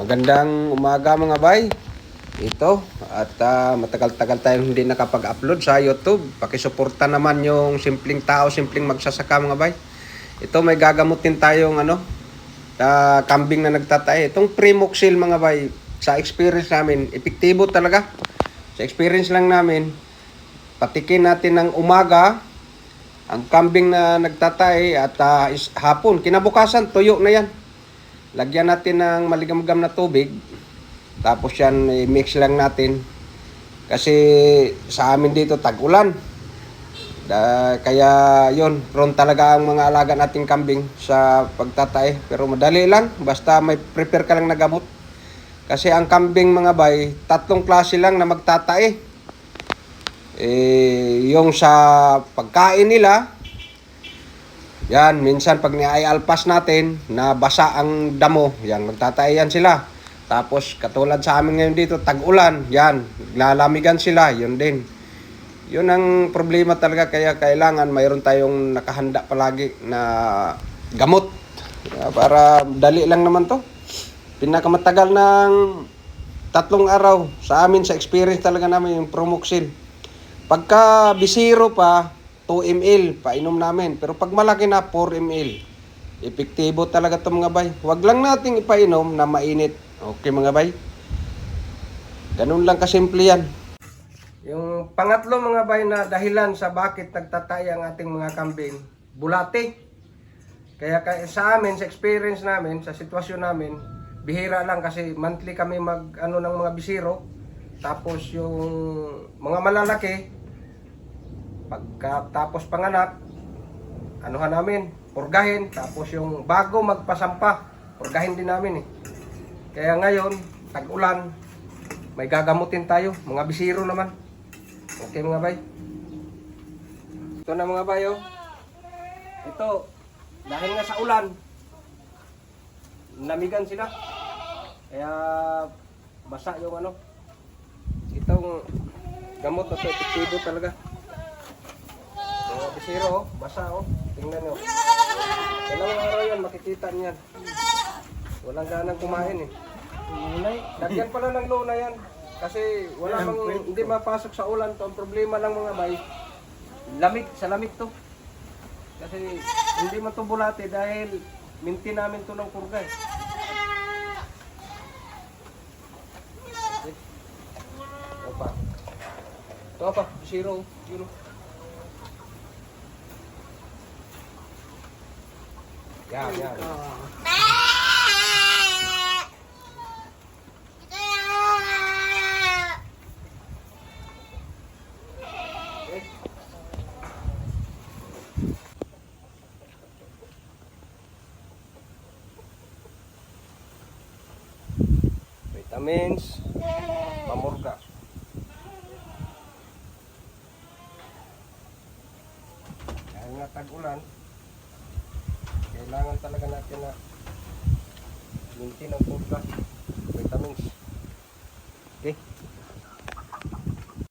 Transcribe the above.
Magandang umaga mga bay. Ito at matagal-tagal tayong hindi nakapag-upload sa YouTube. Pakisuporta naman yung simpleng tao, simpleng magsasaka mga bay. Ito may gagamutin tayong kambing na nagtatae. Itong Primoxil mga bay, sa experience namin, epektibo talaga. Sa experience lang namin, patikin natin ng umaga ang kambing na nagtatae at hapon, kinabukasan tuyo na yan. Lagyan natin ng maligamgam na tubig. Tapos yan, i-mix lang natin. Kasi sa amin dito tag-ulan. Kaya yon, prone talaga ang mga alaga nating kambing sa pagtatae. Pero madali lang, basta may prepare ka lang na gamot. Kasi ang kambing mga bay, 3 klase lang na magtatae. Yung sa pagkain nila, yan, minsan pag niay-alpas natin na basa ang damo, yan, magtatae yan sila. Tapos katulad sa amin ngayon dito, tag-ulan, yan, lalamigan sila, yun din. Yun ang problema talaga, kaya kailangan mayroon tayong nakahanda palagi na gamot. Para dali lang naman to. Pinakamatagal ng 3 araw sa amin, sa experience talaga namin, yung Primoxil. Pagka bisiro pa, 2 ml, painom namin. Pero pag malaki na, 4 ml. Epektibo talaga ito mga bay. Huwag lang nating ipainom na mainit. Okay mga bay? Ganun lang kasimple yan. Yung pangatlo mga bay na dahilan sa bakit nagtatay ang ating mga kambing, bulate. Kaya sa amin, sa experience namin, sa sitwasyon namin, bihira lang kasi monthly kami ng mga bisiro. Tapos yung mga malalaki, pagkatapos panganak, anuhan namin, purgahin. Tapos yung bago magpasampa, purgahin din namin eh. Kaya ngayon, tag-ulan, may gagamutin tayo, mga bisiro naman. Okay mga bay. Ito na mga bay oh. Ito, dahil nga sa ulan, namigan sila. Kaya basa yung itong gamot na ito, epektibo talaga. Mga bisiro, basa tingnan nyo. Walang araw yan, makikita niyan. Walang ganang kumain eh. Lagyan pala ng luna yan. Kasi hindi mapasok sa ulan to. Ang problema lang mga bay, sa lamig to. Kasi hindi man to bulate dahil minti namin to ng purga eh. Ito pa, bisiro, yun o. Yan. Vitamins, pamurga. Dahil nga tag-ulan, kailangan talaga natin na maintain ang purga, vitamins. Okay.